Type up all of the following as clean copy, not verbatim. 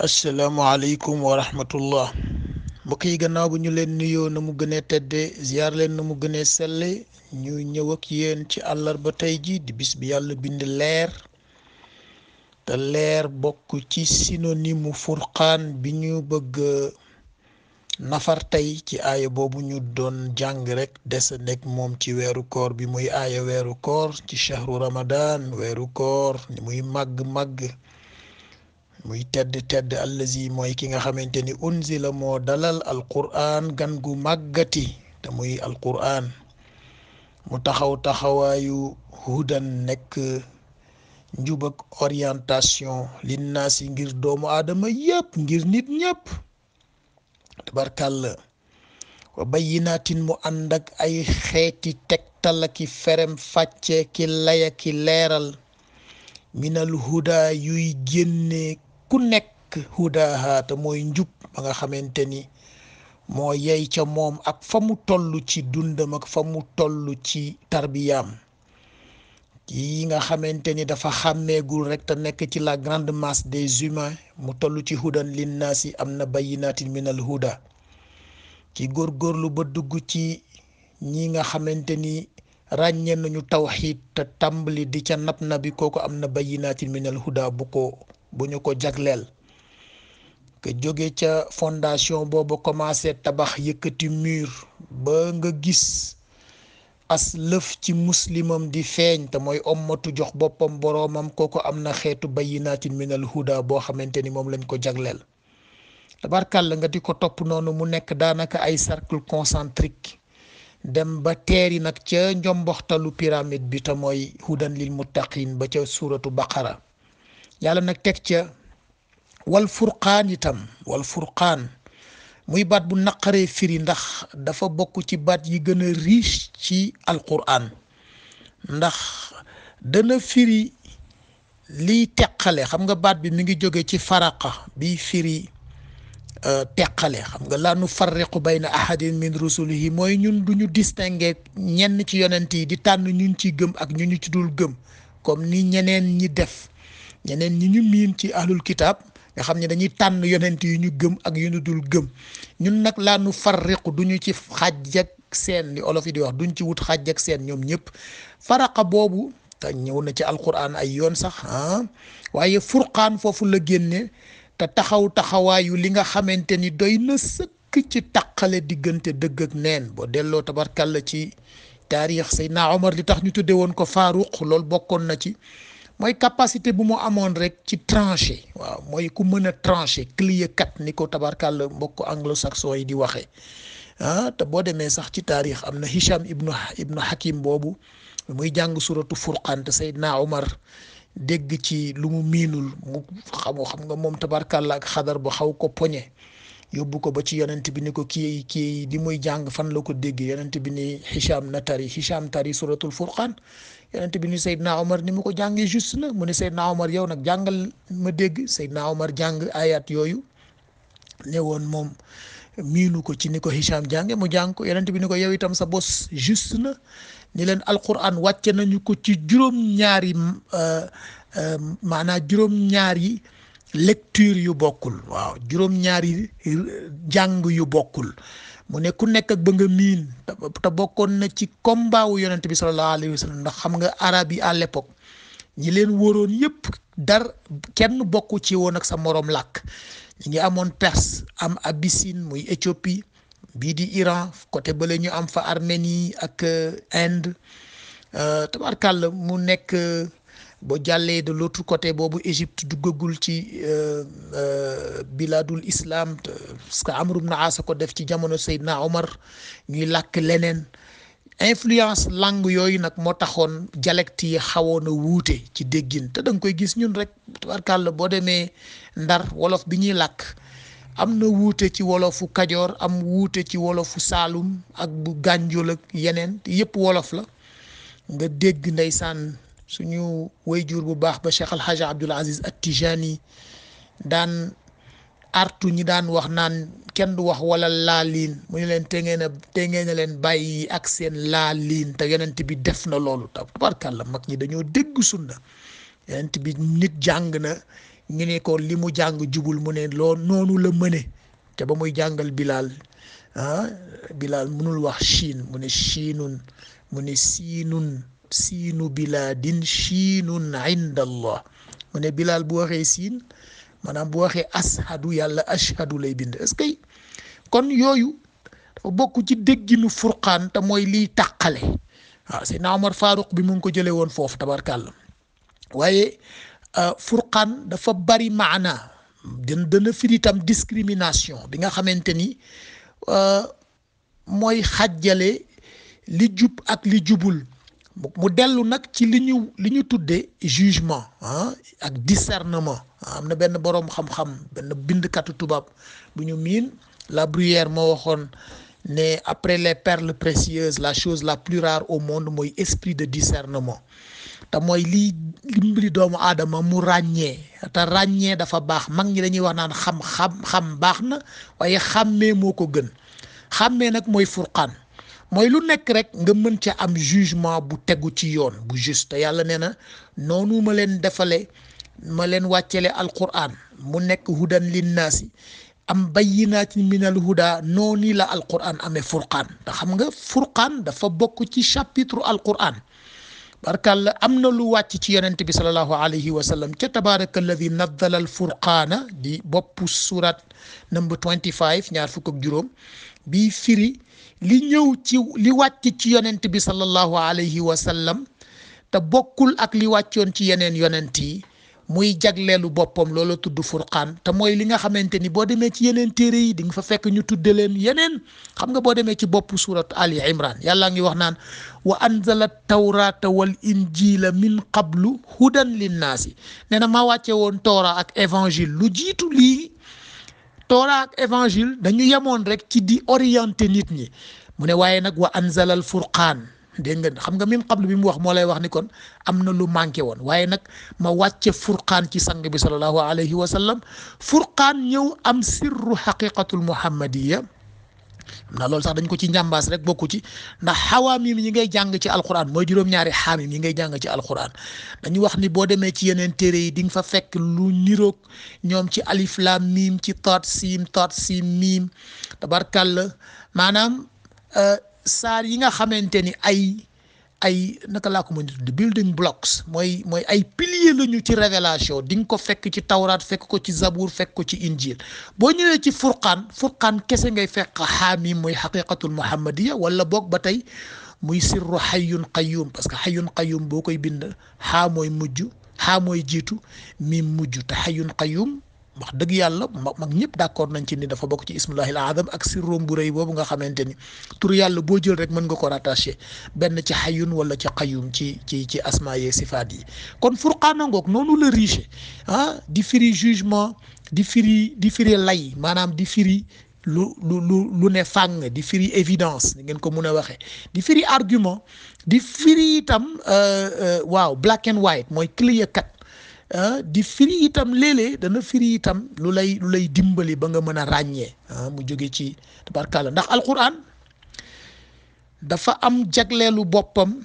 asalaamaaleykum wa rahmatullah mbokk yi gannaaw bu ñu leen nuyoo na mu gënee tedde ziyaar leen na mu gënee selle ñu ñëw ak yéen ci àllarba tey ji di bis bi yàlla bind leer te leer bokk ci synonyme furqaan bi ñu bëgg nafar tey ci aaya boobu ñu doon jàng rek desa nekk moom ci weeru koor bi muy aaya weeru koor ci shahru ramadan weeru koor ni muy màgg muy tedd allazi mooy ki nga xamante ni unzila moo dalal alquran gan gu màggati te muy alquran mu taxawaayu hudan nekk njub ak orientation linnaasi ngir doomu aadama yépp ngir nit ñépp tabarkàlla wa bayyinaatin mu ànd ak ay xeeti tegtal ki ferem fàcce ki laya ki leeral minal huda yuy génne ku nekk hudaha te mooy njub ba nga xamante ni moo yey ca moom ak fa mu toll ci dundam ak fa mu toll ci tarbiyaam yi nga xamante ni dafa xàmmeegul rek te nekk ci la grande masse des humains mu toll ci hudan linnaasi am na bayyinatin minal huda ki góorgóorlu ba dugg ci ñi nga xamante ni ràññee nañu tawxiid te tàmbali di ca nab nabi kooku am na bayyinatin minal huda bu ñu ko jagleel que jóge ca fondation boobu commencé tabax yëkkati mur ba nga gis as lëf ci muslimam di feeñ te mooy ommatu jox boppam boroomam kooku am na xeetu bayyinatin minal huda boo xamante ni moom lañ ko jagleel tabarkàlla nga di ko topp noonu mu nekk daanaka ay cercle concentrique dem ba teeri nag ca njomboxtalu pyramide bi te mooy hudan lil muttaqin ba ca suuratu baqara yàlla nag teg ca wal furqaan itam wal furqaan muy baat bu naqaree firi ndax dafa bokk ci baat yi gën a riche ci alquran ndax dana firi liy teqale xam nga baat bi mi ngi jóge ci faraqa bi firi teqale xam nga laa nu farriqu bayna ahadin min rusulihi mooy ñun duñu distinguer ñenn ci yonent yi di tànn ñun ci gëm ak ñu ci dul gëm comme ni ñeneen ñi def ñeneen ñi ñu miin ci ahlul kitab nga xam ne dañuy tànn yonent yi ñu gëm ak yu ñu dul gëm ñun nag laa nu farriqu duñu ci xàjj ak seen li olof yi di wax duñ ci wut xàjj ak seen ñoom ñëpp faraqa boobu te ñëw na ci alquran ay yoon sax waaye furqaan foofu la génne te taxawaayu li nga xamante ni doy na sëkk ci taqale diggante dëgg ak neen boo delloo tabarkalla ci taarix Seydina Omar li tax ñu tudde woon ko Faaruq loolu bokkoon na ci mooy capacité bu mu amoon rek ci trancher waaw mooy ku mën a trancher clear cut ni ko tabarkalla mbokk anglo-saxon yi di waxee te boo demee sax ci taarix am na Hisham ibnu Hakim boobu muy jàng suratu Furqaan te Seydina Omar dégg ci lu mu miinul mu xam nga moom tabarkàlla ak xadar ba xaw ko poñe yóbbu ko ba ci yonent bi ni ko kii di muy jàng fan la ko déggee yonent bi ni Hisham tari suratul Furqaan yonent bi ni Seydina Omar ni mu ko jàngee juste na mu ne Seydina Omar yow nag jàngal ma dégg Seydina Omar jàng ayat yooyu ne woon moom miinu ko ci ni ko Hisham jànge mu jàng ko yonent bi ni ko yow itam sa bos juste na ni leen alquran wàcce nañu ko ci juróom-ñaari lecture yu bokkul waaw juróom-ñaari jàng yu bokkul mu ne ku nekk ak ba nga miin te bokkoon na ci combat wu yonent bi sallallahu alayhi wa sallam ndax xam nga arab yi à l'époque ñi leen wóoroon yépp kenn bokku ci woon ak sa moroom làkk ñi ngi amoon Perse am Abyssine muy Éthiopie bii di Iran côté bële ñu am fa Arménie ak Inde tabarkàlla mu nekk boo jàllee de l'autre côté boobu Égypte duggagul ci biladul islam parce que Amr ibn As ko def ci jamono Seydina Omar ñuy làkk leneen influence langue yooyu nag moo taxoon dialecte yi xawoon a wuute ci déggin te da nga koy gis ñun rek tabarkàlla boo demee Ndar wolof bi ñuy làkk am na wuute ci wolofu Kajoor am wuute ci wolofu Saalum ak bu Gànjool ak yeneen yëpp wolof la nga dégg ndeysaan suñu wayjur bu baax ba Cheikh Al Hadj Abdoul Aziz At-Tijani daan artu ñi daan wax naan kenn du wax wala laaliin mu ne leen te ngeen a leen bàyyi ak seen laaliin te yonent bi def na loolu tabarkàlla mag ñi dañoo dégg sunna yonent bi nit jàng na ñu ne ko li mu jàng jubul mu ne loo noonu la mëne te ba muy jàngal Bilal Bilal mënul wax Chine mu ne Chinun mu ne siinu biladin Chinun inda Allah mu ne Bilal bu waxee siin maanaam bu waxee ashadu yàlla ashadu lay bind est-ce que kon yooyu dafa bokk ci dégginu furqaan te mooy liy tàqale waaw Seydina Omar Farouq bi mu ngi ko jëlee woon foofu tabarkàlla waaye furqaan dafa bari maana dana firi itam discrimination bi nga xamante ni mooy xàjjale li jub ak li jubul mu dellu nag ci li ñu tuddee jugement ak discernement am na benn boroom xam-xam benn bindkatu tubaab bu ñu miin La Bruyère moo waxoon ne après les perles précieuses la chose la plus rare au monde mooy esprit de discernement te mooy li mbiri doomu aadama mu ràññee te ràññee dafa baax mag ñi dañuy wax naan xam baax na waaye xàmmee moo ko gën xàmmee nag mooy furqaan mooy lu nekk rek nga mën ca am jugement bu tegu ci yoon bu juste te yàlla nee na noonu ma leen defale ma leen wàccele alquran mu nekk hudan linnaasi am bayyinaatin minal huda noonu la alquran amee furqaan te xam nga furqaan dafa bokk ci chapitre alquran barkalla am na lu wàcc ci yonent bi sallallahu alayhi wa sallam ca tabaraka alladi nazzala al furqaana di boppu surat number 25 ñaar fukk ak juróom bi firi li ñëw ci li wàcc ci yonent bi sallallahu alayhi wa sallam te bokkul ak li wàccoon ci yeneen yonent yi muy jagleelu boppam loolu tudd furqaan te mooy li nga xamante ni boo demee ci yeneen téere yi di nga fa fekk ñu tudde leen yeneen xam nga boo demee ci boppu surat Ali Imran yàlla ngi wax naan wa anzala tawrata wal injila min qablu hudan linnaasi nee na maa wàcce woon toora ak évangile lu jiitu lii toora ak évangile dañu yemoon rek ci di orienter nit ñi mu ne waaye nag wa anzala al furqaan dégg nga xam nga min qablu bi mu wax moo lay wax ni kon am na lu manqué woon waaye nag ma wàcce furqaan ci sang bi sallallahu alayhi wa sallam furqaan ñëw am sirru xaqiqatul muhammadiya xam naa loolu sax dañ ko ci njàmbaas rek bokku ci ndax xawaamim yi ngay jàng ci alquran mooy juróom-ñaari xaamim yi ngay jàng ci alquran dañu wax ni boo demee ci yeneen téere yi di nga fa fekk lu niroog ñoom ci alif lam mim ci taat siim miim tabarkàlla maanaam saar yi nga xamante ni ay naka laa ko mën a tudd building blocks mooy ay piliers lañu ci révélation di nga ko fekk ci tawraat fekk ko ci zabour fekk ko ci injil boo ñëwee ci furqaan kese ngay fekk xaamim mooy xaqiqatul muhammadiya wala boog ba tey muy sirru xayyun qayyum parce que xayyun qayyum boo koy bind xaa mooy jiitu miim mujj te xayyun qayyum wax dëgg yàlla mag ñëpp d'accord nañ ci ni dafa bokk ci ismullahil azam ak sirroom bu rëy boobu nga xamante ni tur yàlla boo jël rek mën nga ko rattaché benn ci xayun wala ci qayyum ci asmaa yeeg sifaat yi kon furqaana ngoog noonu la riche di firi jugement di firi lay maanaam di firi lu ne fàng di firi évidence ni ngeen ko mën a waxee di firi argument di firi itam black and white mooy clear cut di firi itam léeg-léeg dana firi itam lu lay dimbali ba nga mën a ràññee mu jóge ci tabarkàlla ndax alquran dafa am jagleelu boppam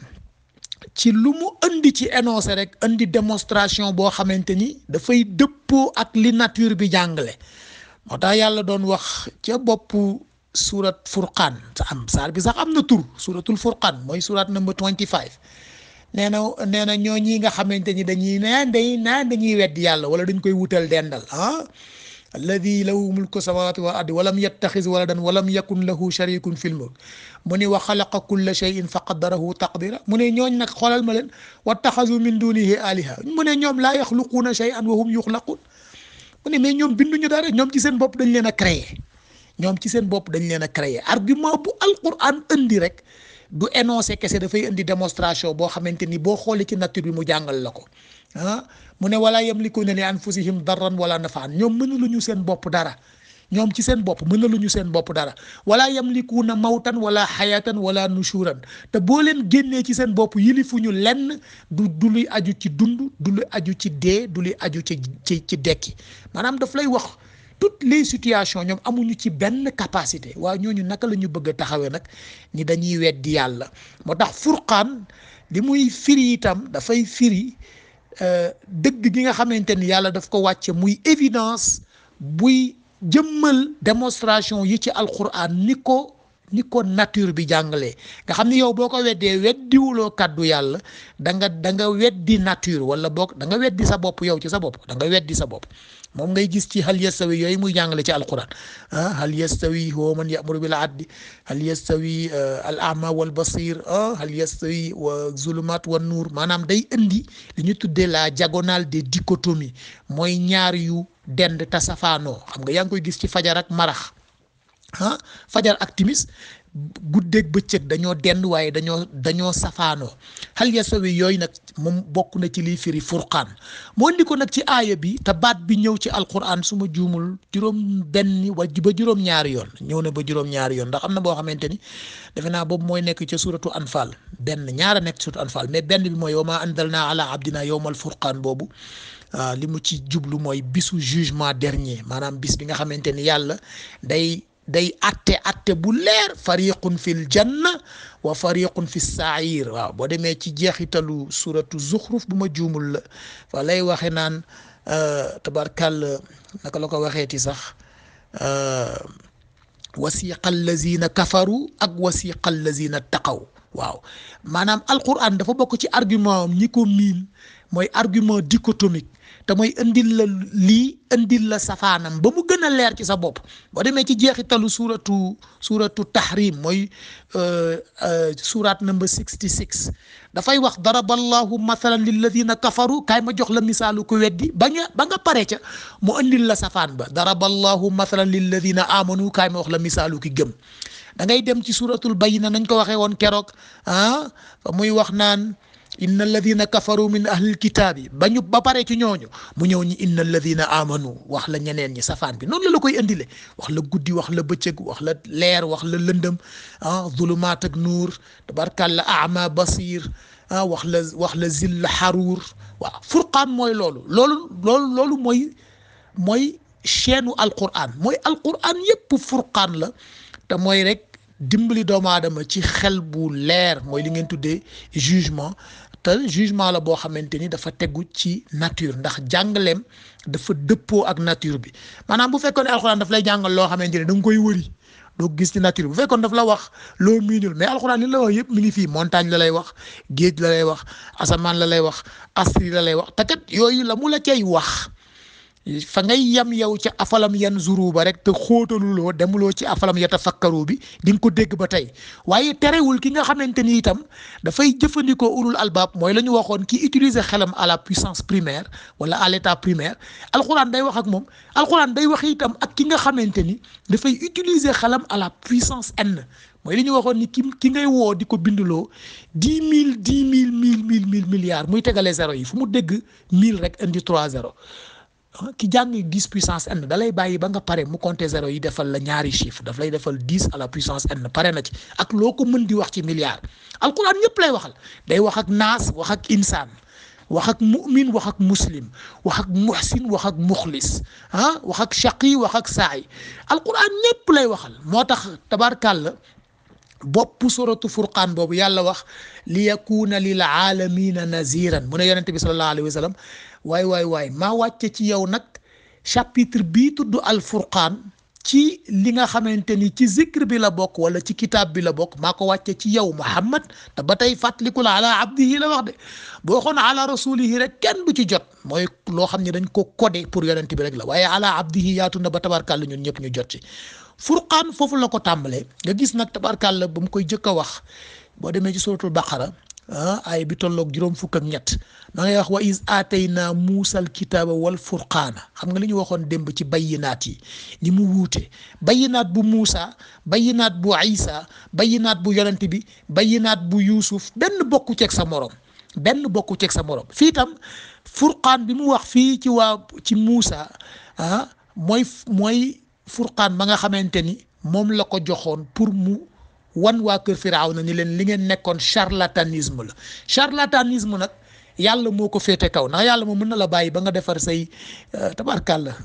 ci lu mu indi ci énoncé rek indi démonstration boo xamante ni dafay dëppoo ak li nature bi jàngale moo tax yàlla doon wax ca boppu surat furqaan saar bi sax am na tur suratul furqaan mooy surat number 25 nee na ñoo ñi nga xamante ni dañuy weddi yàlla wala dañ koy wutal dendal alladi lahu mulku samawati wal ardi walam yattaxiz waladan walam yakun lahu sharikun fil mulk mu ni wa xalaqa kulla shay'in fa qaddarahu taqdira mu ne ñooñ nag xoolal ma leen wattaxazu min dunihi aliha mu ne ñoom laa yaxluquuna shay'an wa hum yuxlaquun mu ne mais ñoom binduñu dara ñoom ci seen bopp dañ leen a créé argument bu alquran indi rek du énoncé kese dafay indi démonstration boo xamante ni boo xoolee ci nature bi mu jàngal la ko mu ne wala yamlikuuna li anfusihim darran wala nafaan ñoom mënaluñu seen bopp dara ñoom ci seen bopp mënaluñu seen bopp dara wala yamlikuuna mawtan wala xayatan wala nushuran te boo leen génnee ci seen bopp yilifuñu lenn du luy aju ci dund du luy aju ci dee du luy aju ci dekki maanaam daf lay wax toutes les situations ñoom amuñu ci benn capacité waaye ñooñu naka la ñu bëgg a taxawee nag ni dañuy weddi yàlla moo tax furqaan li muy firi itam dafay firi dëgg gi nga xamante ni yàlla daf ko wàcce muy évidence buy jëmmal démonstration yi ci alquran ni ko nature bi jàngalee nga xam ni yow boo ko weddee weddiwuloo kàddu yàlla da nga weddi nature wala boog da nga weddi sa bopp yow ci sa bopp da nga weddi sa bopp moom ngay gis ci hal yastawi yooyu muy jàngale ci alquran hal yastawi huwa man ya'muru bil adli hal yastawi al a'ma wal basir hal yastawi wa zulumat wan nuur maanaam day indi li ñu tuddee la diagonale des dichotomies mooy ñaar yu dend ta safaanoo xam nga yaa ngi koy gis ci fajar ak marax fajar ak timis guddeeg bëccëg dañoo dend waaye dañoo safaanoo hal yastawi yooyu nag moom bokk na ci liy firi furqaan moo indi ko nag ci aaya bi te baat bi ñëw ci alquran su ma juumul juróom benn ba juróom-ñaari yoon ñëw na ba juróom-ñaari yoon ndax am na boo xamante ni defe naa boobu mooy nekk ca suratu anfal ñaara nekk suratu anfal mais benn bi mooy wa maa anzalnaa ala abdina yawmal furqaan boobu li mu ci jublu mooy bisu jugement dernier maanaam bis bi nga xamante ni yàlla day atte bu leer fariqun fil janna wa fariqun fi sair waaw boo demee ci jeexitalu suratu zuxruf bu ma juumul la fa lay waxe naan tabarkàll naka la ko waxeeti sax wasiqa allazina kafaru ak wasiqa allazina taqaw waaw maanaam alquran dafa bokk ci argument am ñi ko miin mooy argument dichotomique te mooy indil la safaanam ba mu gën a leer ci sa bopp boo demee ci jeexitalu suratu tahrim mooy surat number 66 dafay wax daraballahu mathalan lilladina kafaru kaay ma jox la misaalu ko weddi ba nga pare ca mu indil la safaan ba daraballahu mathalan lilladina amanu kaay ma wax la misaalu ki gëm da ngay dem ci suratul bayina nañ ko waxee woon keroog fa muy wax naan inna alladina kafaru min ahlil kitaabi ba pare ci ñooñu mu ñëw ñi inna alladina amanu wax la ñeneen ñi safaan bi noonu la koy indile wax la guddi wax la bëccëg wax la leer wax la lëndëm zulumaat ak nuur tabarkàlla ama basir wax la zill xaruur waaw furqaan mooy loolu mooy chaîne alquran mooy alquran yépp furqaan la te mooy rek dimbali doomu aadama ci xel bu leer mooy li ngeen tuddee jugement te jugement la boo xamante ni dafa tegu ci nature ndax jàngaleem dafa dëppoo ak nature bi maanaam bu fekkoon ne alxuraan daf lay jàngal loo xamante ni da nga koy wëri doo gis ci nature bi bu fekkoon daf la wax loo miinul mais alxuraan li la wax yëpp mi ngi fii montagne la lay wax géej la lay wax asamaan la lay wax astri la lay wax te kat yooyu la mu la cay wax fa ngay yam yow ca afalam yanzuru ba rek te xóotaluloo demuloo ci afalam yatafakkaru bi di nga ko dégg ba tey waaye terewul ki nga xamante ni itam dafay jëfandikoo ulul albaab mooy la ñu waxoon ki utiliser xelam à la puissance primaire wala à l'état primaire alxuraan day wax ak moom alxuraan day wax itam ak ki nga xamante ni dafay utiliser xelam à la puissance n mooy li ñu waxoon ni ki ngay woo di ko binduloo 10 000 milliards muy tegalee zéro yi fu mu dégg 1000 rek indi 3 zéro ki jàng 10 puissance n da lay bàyyi ba nga pare mu compter zéro yi defal la ñaari chiffre daf lay defal 10 à la puissance n pare na ci ak loo ko mën di wax ci milliard alquran ñëpp lay waxal day wax ak naas wax ak insaan wax ak mu'min wax ak muslim wax ak muhsin wax ak muxlis wax ak shaqi wax ak saay alquran ñëpp lay waxal moo tax tabarkàlla bopp suratu furqaan boobu yàlla wax li yakuna lil aalamina naziran mu ne yonente bi sallallahu alayhi wa sallam waay maa wàcce ci yow nag chapitre bii tudd al furqaan ci li nga xamante ni ci zikr bi la bokk wala ci kitaab bi la bokk maa ko wàcce ci yow Muhammad te ba tey fàttaliku la ala abdihi la wax de boo xoon ala rasulihi rek kenn du ci jot mooy loo xam ne dañ ko codé pour yonente bi rek la waaye ala abdihi yaatu na ba tabarkàlla ñun ñëpp ñu jot ci furqaan foofu la ko tàmbalee nga gis nag tabarkàlla ba mu koy jëkk a wax boo demee ci suratul baqara ay bi tolloog 7 ma ngay wax wa is aatayna muusal kitaaba wal furqaana xam nga li ñu waxoon démb ci bayyinaat yi ni mu wuute bayyinaat bu Muusa bayyinaat bu Isa bayyinaat bu yonent bi bayyinaat bu Yuusuf benn bokku ceeg sa morom fii tam furqaan bi mu wax fii ci Muusa mooy furqaan ba nga xamante ni moom la ko joxoon pour mu wan waa kër Firawna ni leen li ngeen nekkoon charlatanisme la charlatanisme nag yàlla moo ko féete kaw ndax yàlla moom mën na la bàyyi ba nga defar say tabarkàlla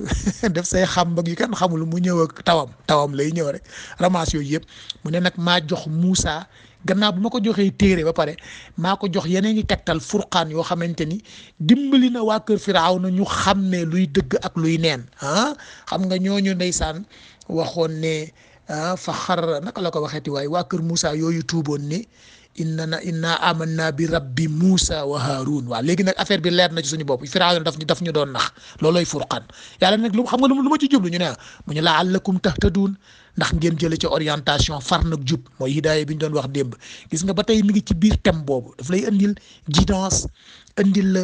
def say xàmbag yu kenn xamul mu ñëw ak tawam lay ñëw rek ramas yooyu yëpp mu ne nag maa jox Moussa gannaaw bu ma ko joxee téere ba pare maa ko jox yeneen i tegtal furqaan yoo xamante ni dimbali na waa kër Firawna ñu xàmmee luy dëgg ak luy neen xam nga ñooñu ndeysaan waxoon ne fa xar naka la ko waxeeti waaye waa kër Moussa yooyu tuuboon ni inna amanna bi rabbi Moussa wa Haroun waaw léegi nag affaire bi leer na ci suñu bopp Firawna daf ñu doon nax loolooy furqaan yàlla nag lu xam nga lu ma ci jublu ñu ne mu ñu la'allakum tahtaduun ndax ngeen jële ci orientation far nag jub mooy hidaaya bi ñu doon wax démb gis nga ba tey mi ngi ci biir thème boobu daf lay indil guidance indil la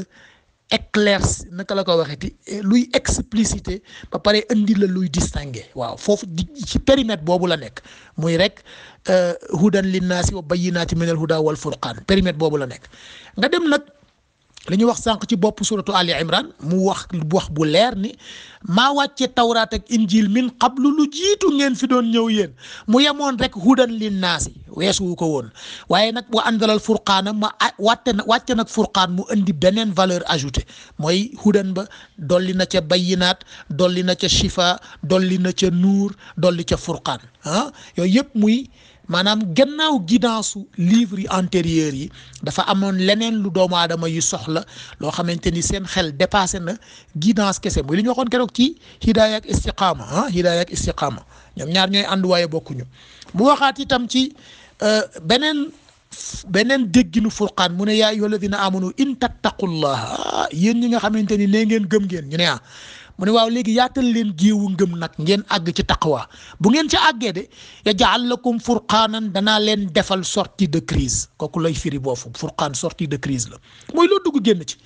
éclairci naka la ko waxeeti luy explicité ba pare indil la luy distinguer waaw foofu ci périmètre boobu la nekk muy rek hudan linnaasi wa bayyinaati minal huda wal furqaan périmètre boobu la nekk nga dem nag li ñu wax sànq ci bopp suratu Ali Imran mu wax bu leer ni maa wàcce tawraat ak injil min qablu lu jiitu ngeen fi doon ñëw yéen mu yemoon rek hudan linnaasi weesuwu ko woon waaye nag wa anzalal furqaana ma wàcce nag furqaan mu indi beneen valeur ajoutée mooy hudan ba dolli na ca bayyinaat dolli na ca shifa dolli na ca nuur dolli ca furqaan yooyu yëpp muy maanaam gannaaw guidance su livre yi antérieurs yi dafa amoon leneen lu doomu aadama yu soxla loo xamante ni seen xel dépassé na guidance kese muy li ñu waxoon keroog ci hidaaya ak istiqaama hidaaya ak istiqaama ñoom ñaar ñooy ànd waaye bokkuñu mu waxaat itam ci beneen dégginu furqaan mu ne yaa ayyuha alladina amanu in tattaqullaha yéen ñi nga xamante ni nee ngeen gëm ngeen ñu ne mu ne waaw léegi yaatal leen géewu ngëm nag ngeen àgg ci taqwa bu ngeen ci àggee de yaj'al lakum furqaanan danaa leen defal sortie de crise kooku lay firi boofu furqaan sortie de crise la mooy loo dugg génn ci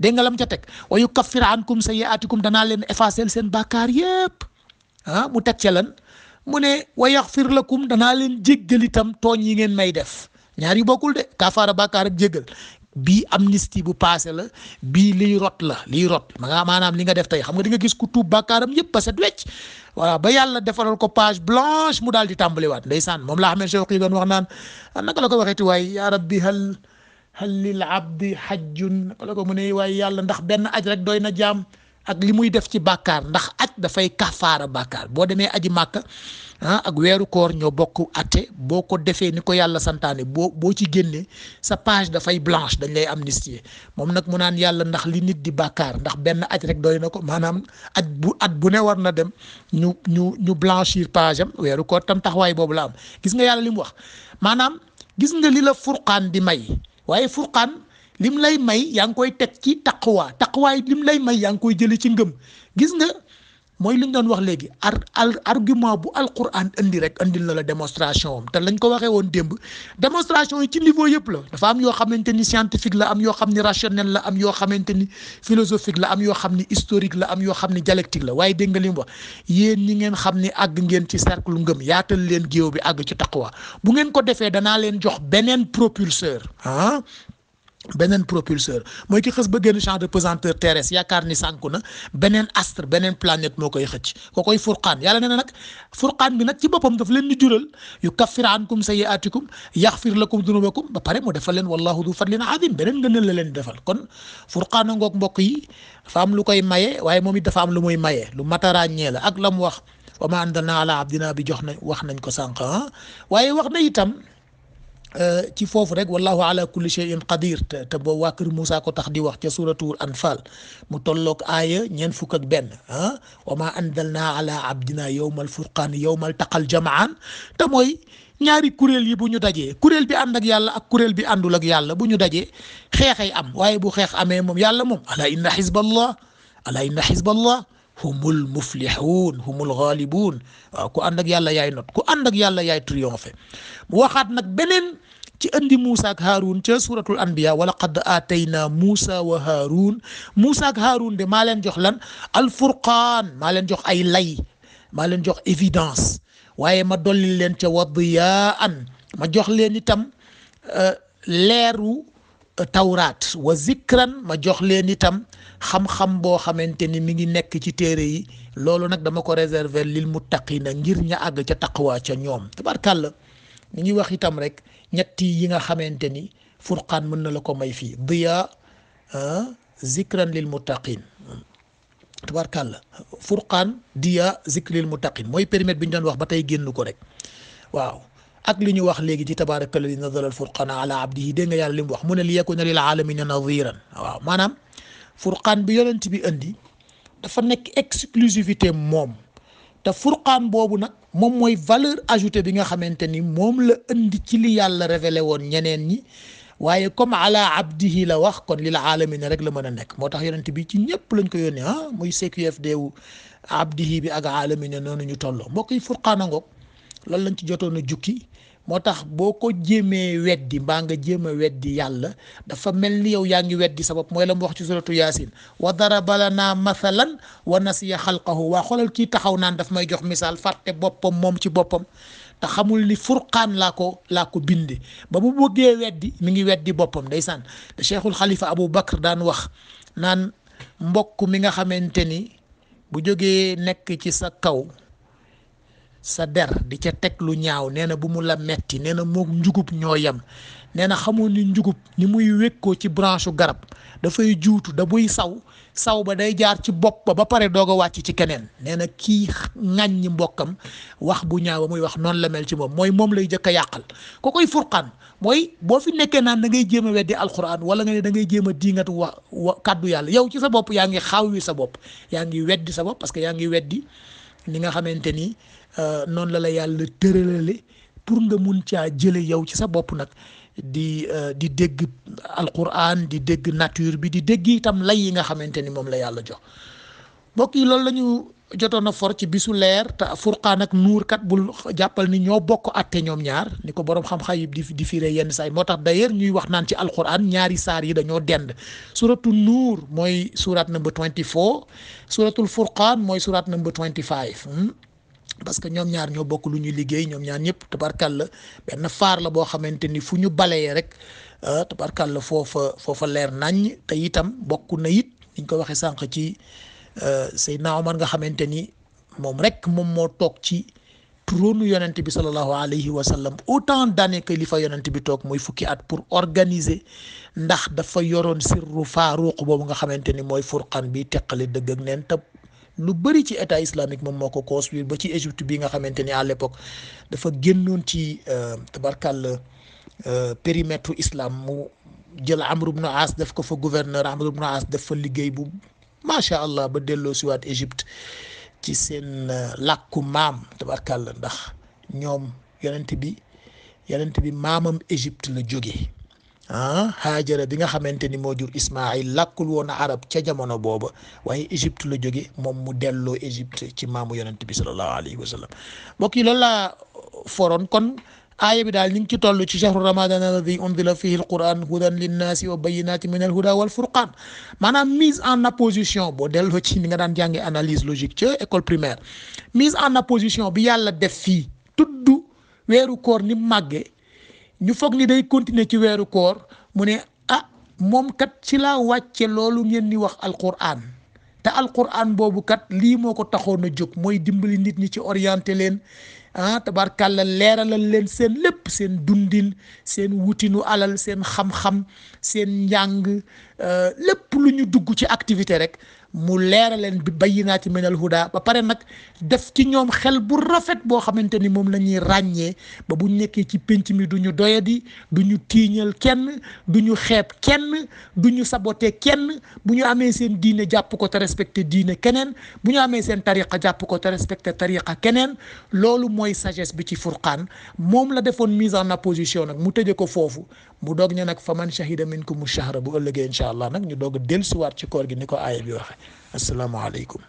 dégg nga lam ca teg wa yukaffir ankum sayyi'atikum danaa leen effacer seen bàkkaar yépp mu teg ca lan mu ne wa yaghfir lakum danaa leen jéggal itam tooñ yi ngeen may def ñaar yu bokkul de kafaara bàkkaar ak jéggal bii amnistie bu passé la bii liy rot maanaam li nga def tey xam nga di nga gis ku tuub bàkkaaram yëpp ba set wecc voilà ba yàlla defaral ko page blanche mu daal di tàmbaliwaat ndeysaan moom laa xamee Cheikh yi doon wax naan naka la ko waxeeti waaye yaa rabbi hal lil abdi hajjun naka la ko mu ne waaye yàlla ndax benn aj rek doy na jaam ak li muy def ci bàkkaar ndax aj dafay kafaara bàkkaar boo demee aji màkka ak weeru koor ñoo bokk atte boo ko defee ni ko yàlla santaane boo ci génnee sa page dafay blanche dañ lay amnistier moom nag mu naan yàlla ndax li nit di bàkkaar ndax benn aj rek doy na ko maanaam at bu ne war na dem ñu blanchir page am weeru koor tam taxawaay boobu la am gis nga yàlla li mu wax maanaam gis nga li la furqaan di may waaye furqaan lim lay may yaa ngi koy teg ci taqwaay lim lay may yaa ngi koy jëlee ci ngëm gis nga mooy li ñu doon wax léegi argument bu alquran indi rek indil na la démonstration am te lañ ko waxee woon démb démonstration yi ci niveau yëpp la dafa am yoo xamante ni scientifique la am yoo xam ni rationnel la am yoo xamante ni philosophique la am yoo xam ni historique la am yoo xam ni dialectique la waaye dégg nga li mu wax yéen ñi ngeen xam ni àgg ngeen ci cercle ngëm yaatal leen géew bi àgg ci taqwa bu ngeen ko defee danaa leen jox beneen propulseur mooy ki xës ba génn champ de pesanteur terrestre yaakaar ni sànku na beneen astre beneen planète moo koy xëcc ko koy furqaan yàlla nee na nag furqaan bi nag ci boppam daf leen di jural yukaffir ankum sayyi'atikum yaghfir lakum dunubakum ba pare mu defal leen wallahu du fadlin azim beneen ngëneel la leen defal kon furqaan a ngoog mbokk yi dafa am lu koy maye waaye moom it dafa am lu muy maye lu mat a ràññee la ak la mu wax wa ma anzalna ala abdina bi wax nañ ko sànq waaye wax na itam ci foofu rek wallahu ala kulli shay'in qadir te boo waa kër Moussa ko tax di wax ca suratul anfal mu tolloog aaya 41 wa ma anzalna ala abdina yawmal furqaan yawmal taqal jamaan te mooy ñaari kuréel yi bu ñu dajee kuréel bi ànd ak yàlla ak kuréel bi àndul ak yàlla bu ñu dajee xeexay am waaye bu xeex amee moom yàlla moom ala inna hizballah humul muflihun humul ghalibun waaw ku ànd ak yàlla yaay not ku ànd ak yàlla yaay triomphe mu waxaat nag beneen ci andi Moussa ak Haroun ca suratul anbiya wala qad aatayna Moussa wa Haroun Moussa ak Haroun de maa leen jox lan alfurqaan maa leen jox ay lay maa leen jox évidence waaye ma dolli leen ca wadiyaan ma jox leen itam leeru tawraat wa zikran ma jox leen itam xam-xam boo xamante ni mi ngi nekk ci téere yi loolu nag dama ko réserver lil muttaqina ngir ña àgg ca taqwa ca ñoom tabarkàlla mi ngi wax itam rek ñetti yi nga xamante ni furqaan mën na la ko may fii diya zikran lil muttaqin tabarkàlla furqaan diya zikri lil muttaqin mooy périmètre bi ñu doon wax ba tey génn ko rek waaw ak li ñu wax léegi ci tabaraka alladi nazala al furqana ala abdihi dégg nga yàlla li mu wax mu ne li yakuna lil alamina nadiran waaw maanaam furqaan bi yonent bi indi dafa nekk exclusivité moom te furqaan boobu nag moom mooy valeur ajoutée bi nga xamante ni moom la indi ci li yàlla révélé woon ñeneen ñi waaye comme ala abdihi la wax kon lil alamina rek la mën a nekk moo tax yonent bi ci ñëpp lañ ko yónnee muy CQFD wu abdihi bi ak alamina noonu ñu tolloo mbokk yi furqaan a ngoog loolu lañ ci jotoon a jukki moo tax boo ko jéemee weddi mbaa nga jéem a weddi yàlla dafa mel ni yow yaa ngi weddi sa bopp mooy la mu wax ci suratu yaasin wa daraba lana mathalan wa nasiya xalqahu waa xoolal kii taxaw naan daf may jox misaal fàtte boppam moom ci boppam te xamul ni furqaan laa ko binde ba mu bëggee weddi mi ngi weddi boppam ndeysaan te cheikhul xalifa Abu Bakr daan wax naan mbokk mi nga xamante ni bu jógee nekk ci sa kaw sa der di ca teg lu ñaaw nee na bu mu la metti nee na mook njugub ñoo yem nee na xamoon ni njugub ni muy wékkoo ci branche garab dafay juutu da buy saw ba day jaar ci bopp ba pare doog a wàcc ci keneen nee na kii ŋàññi mbokkam wax bu ñaaw ba muy wax noonu la mel ci moom lay jëkk a yàqal ko koy furqaan mooy boo fi nekkee naan da ngay jéem a weddi alquran wala nga ne da ngay jéem a diingat wa kàddu yàlla yow ci sa bopp yaa ngi xaawi sa bopp yaa ngi weddi sa bopp parce que yaa ngi weddi ni nga xamante ni noonu la yàlla tëralale pour nga mun caa jële yow ci sa bopp nag di dégg alquran di dégg nature bi di dégg itam lay yi nga xamante ni moom la yàlla jox mbokk yi loolu la ñu jotoon a for ci bisu leer te furqaan ak nuur kat bul jàppal ni ñoo bokk atte ñoom ñaar ni ko borom xam-xam yi di firee yenn saa yi moo tax d'ailleurs ñuy wax naan ci alquran ñaari saar yi dañoo dend suratu nuur mooy surat number 24 suratul furqaan mooy surat number 25 parce que ñoom ñaar ñoo bokk lu ñuy liggéey ñoom ñaar ñëpp tabarkàlla benn faar la boo xamante ni fu ñu balayee rek tabarkàlla foofa leer naññ te itam bokk na it niñ ko waxee sànq ci Seydina Omar nga xamante ni moom moo toog ci trône yonent bi sallallahu alayhi wa sallam autant d'années que li fa yonent bi toog muy fukki at pour organiser ndax dafa yoroon sirru faaruq boobu nga xamante ni mooy furqaan bi teqale dëgg ak neen te lu bëri ci état islamique moom moo ko construire ba ci Égypte bi nga xamante ni à l'époque dafa génnoon ci tabarkàlla périmètre islam mu jël Amr ibn As def ko fa gouverneur Amr ibn As def fa liggéey bu macha allah ba delloo si waat Égypte ci seen làkku maam tabarkàlla ndax ñoom yonent bi maamam Égypte la jógee Haajara bi nga xamante ni moo jur Ismaïl làkkul woon arab ca jamono booba waaye Égypte la jóge moom mu delloo Égypte ci maamu yonent bi sallallahu alayhi wa sallam mbokk yi loolu laa foroon kon aaya bi daal ñu ngi ci toll ci shahru ramadan alladi unzila fihi alquran hudan linnaasi wa bayinati min alhuda wal furqan maanaam mise en opposition boo delloo ci ni nga daan jànge analyse logique ca école primaire mise en opposition bi yàlla def fii tudd weeru koor ni màgge ñu foog ni day continuer ci weeru koor mu ne moom kat ci laa wàcce loolu ngeen di wax alquran te alquran boobu kat lii moo ko taxoon a jóg mooy dimbali nit ñi ci orienté leen tabarkàlla leeralal leen seen lépp seen dundin seen wutinu alal seen xam-xam seen njàng lépp lu ñu dugg ci activité rek mu leeraleen bi bayyinaati minal huda ba pare nag def ci ñoom xel bu rafet boo xamante ni moom la ñuy ràññee ba bu nekkee ci pénc mi du ñu doyadi du ñu tiiñal kenn du ñu xeeb kenn du ñu saboté kenn bu ñu amee seen diine jàpp ko te respecté diine keneen bu ñu amee seen tariqa jàpp ko te respecté tariqa keneen loolu mooy sagesse bi ci furqaan moom la defoon mise en opposition nag mu tëje ko foofu mu doog ne nag fa man shahida minkumu shahra bu ëllëgee incha allah nag ñu doog a dellusiwaat ci koor gi ni ko aaya bi waxe asalaamaaleykum